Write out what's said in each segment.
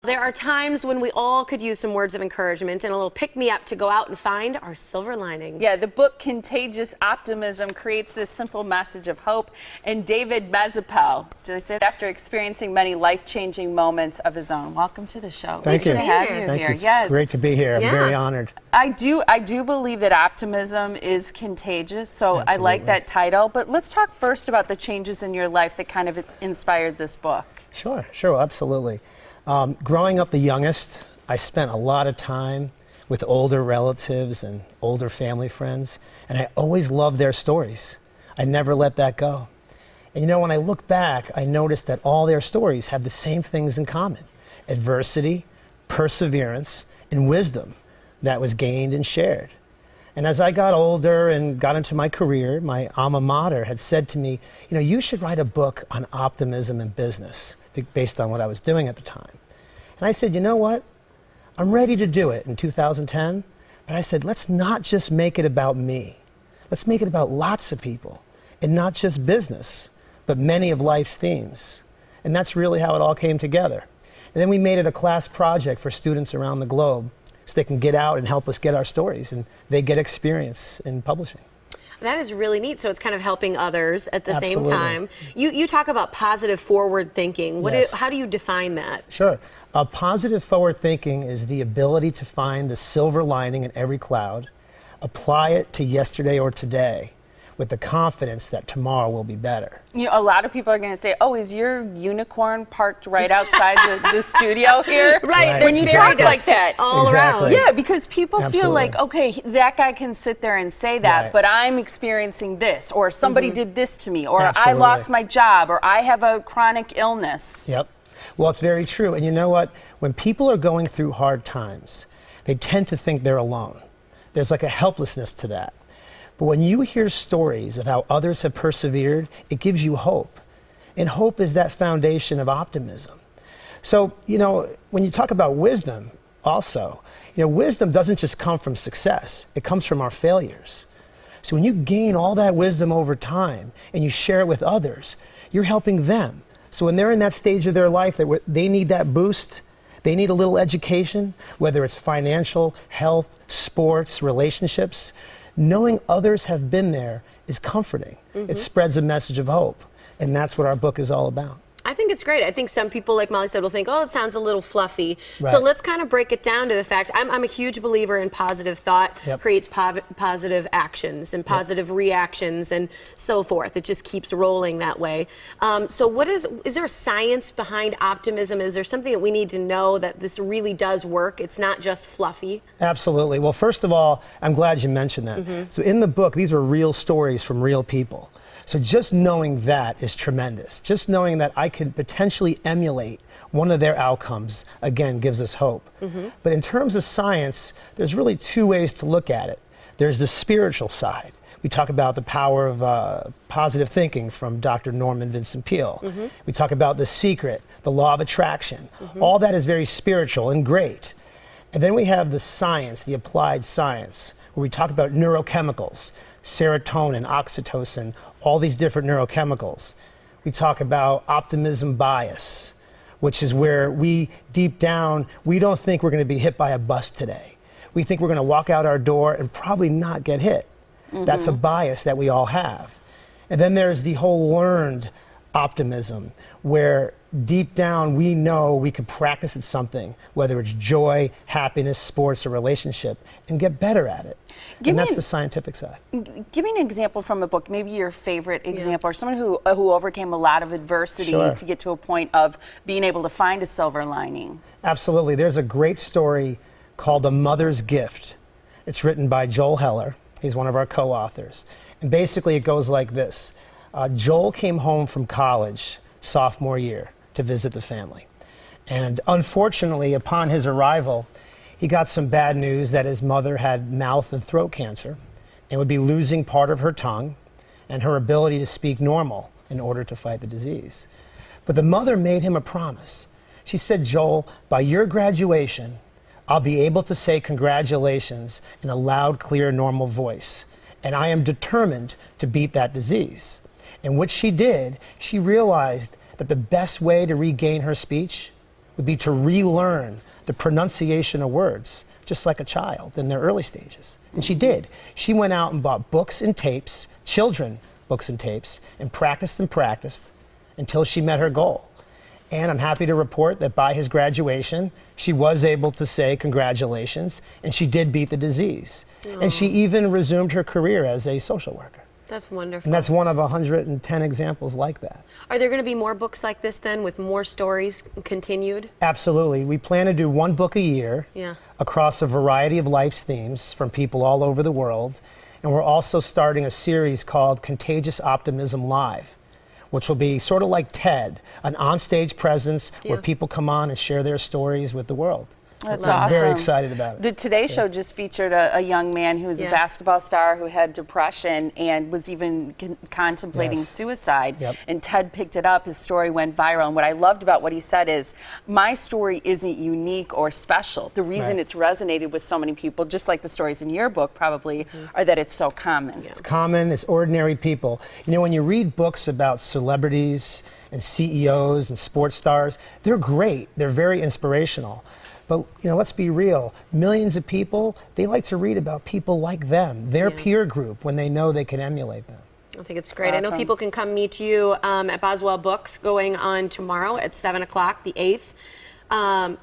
There are times when we all could use some words of encouragement and a little pick-me-up to go out and find our silver linings. Yeah, the book Contagious Optimism creates this simple message of hope. And David Mezzapelle, did I say it? After experiencing many life-changing moments of his own. Welcome to the show. Thank you. Nice to have you Thank here. you. Yes. Great to be here. I'm very honored. I do believe that optimism is contagious, so I like that title. But let's talk first about the changes in your life that kind of inspired this book. Sure, absolutely. Growing up the youngest, I spent a lot of time with older relatives and older family friends, and I always loved their stories. I never let that go. And you know, when I look back, I noticed that all their stories have the same things in common: adversity, perseverance, and wisdom that was gained and shared. And as I got older and got into my career, my alma mater had said to me, you know, you should write a book on optimism in business, based on what I was doing at the time. And I said, you know what? I'm ready to do it in 2010, but I said, let's not just make it about me. Let's make it about lots of people, and not just business, but many of life's themes. And that's really how it all came together. And then we made it a class project for students around the globe, so they can get out and help us get our stories, and they get experience in publishing. That is really neat. So it's kind of helping others at the same time. You talk about positive forward thinking. How do you define that? Sure. Positive forward thinking is the ability to find the silver lining in every cloud, apply it to yesterday or today, with the confidence that tomorrow will be better. You know, a lot of people are going to say, oh, is your unicorn parked right outside the studio here? Right. When you talk like that. All around. Yeah, because people feel like, okay, that guy can sit there and say that, but I'm experiencing this, or somebody did this to me, or I lost my job, or I have a chronic illness. Yep. Well, it's very true. And you know what? When people are going through hard times, they tend to think they're alone. There's like a helplessness to that. But when you hear stories of how others have persevered, it gives you hope. And hope is that foundation of optimism. So, you know, when you talk about wisdom also, you know, wisdom doesn't just come from success. It comes from our failures. So when you gain all that wisdom over time and you share it with others, you're helping them. So when they're in that stage of their life that they need that boost, they need a little education, whether it's financial, health, sports, relationships, knowing others have been there is comforting. It spreads a message of hope. And that's what our book is all about. I think it's great. I think some people, like Molly said, will think, oh, it sounds a little fluffy. So let's kind of break it down to the fact. I'm a huge believer in positive thought creates positive actions and positive reactions and so forth. It just keeps rolling that way. So is there a science behind optimism? Is there something that we need to know that this really does work? It's not just fluffy? Absolutely. Well, first of all, I'm glad you mentioned that. So in the book, these are real stories from real people. So just knowing that is tremendous. Just knowing that I could potentially emulate one of their outcomes, again, gives us hope. But in terms of science, there's really two ways to look at it. There's the spiritual side. We talk about the power of positive thinking from Dr. Norman Vincent Peale. We talk about The Secret, the law of attraction. All that is very spiritual and great. And then we have the science, the applied science, where we talk about neurochemicals, serotonin, oxytocin, all these different neurochemicals. We talk about optimism bias, which is where we, deep down, we don't think we're going to be hit by a bus today. We think we're going to walk out our door and probably not get hit. That's a bias that we all have. And then there's the whole learned optimism, where deep down we know we could practice at something, whether it's joy, happiness, sports, or relationship, and get better at it. And that's the scientific side. Give me an example from a book, maybe your favorite example, or someone who overcame a lot of adversity to get to a point of being able to find a silver lining. Absolutely. There's a great story called The Mother's Gift. It's written by Joel Heller. He's one of our co-authors. And basically it goes like this. Joel came home from college sophomore year to visit the family. And unfortunately, upon his arrival, he got some bad news that his mother had mouth and throat cancer and would be losing part of her tongue and her ability to speak normal in order to fight the disease. But the mother made him a promise. She said, Joel, by your graduation, I'll be able to say congratulations in a loud, clear, normal voice. And I am determined to beat that disease. And what she did, she realized that the best way to regain her speech would be to relearn the pronunciation of words, just like a child in their early stages. And she did. She went out and bought books and tapes, children books and tapes, and practiced until she met her goal. And I'm happy to report that by his graduation, she was able to say congratulations, and she did beat the disease. Aww. And she even resumed her career as a social worker. That's wonderful. And that's one of 110 examples like that. Are there going to be more books like this then, with more stories continued? Absolutely. We plan to do one book a year across a variety of life's themes from people all over the world. And we're also starting a series called Contagious Optimism Live, which will be sort of like TED, an onstage presence where people come on and share their stories with the world. That's I'm awesome. very excited about it. The Today Show just featured a young man who was a basketball star who had depression and was even contemplating suicide. And Ted picked it up. His story went viral. And what I loved about what he said is, my story isn't unique or special. The reason it's resonated with so many people, just like the stories in your book probably, are that it's so common. It's common. It's ordinary people. You know, when you read books about celebrities and CEOs and sports stars, they're great. They're very inspirational. But, you know, let's be real. Millions of people, they like to read about people like them, their peer group, when they know they can emulate them. I think it's great. Awesome. I know people can come meet you at Boswell Books going on tomorrow at 7 o'clock, the 8th. That's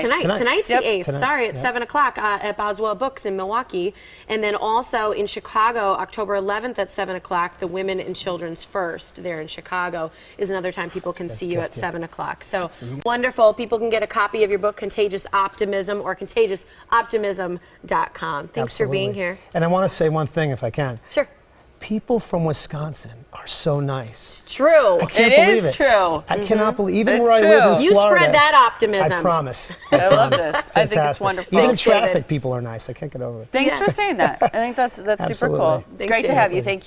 tonight. Tonight's the 8th. Sorry, at 7 o'clock at Boswell Books in Milwaukee. And then also in Chicago, October 11th at 7 o'clock, the Women and Children's First there in Chicago is another time people can see you at 7 o'clock. So wonderful. People can get a copy of your book, Contagious Optimism, or contagiousoptimism.com. Thanks for being here. And I want to say one thing, if I can. Sure. People from Wisconsin are so nice. It's true. I can't believe it. True. I cannot believe, even It's where true. I live in You Florida, spread that optimism. I promise. I love this. I think it's wonderful. Even in Thanks, David. traffic, people are nice. I can't get over it. Thanks for saying that. I think that's super cool. It's great to have you. Thank you.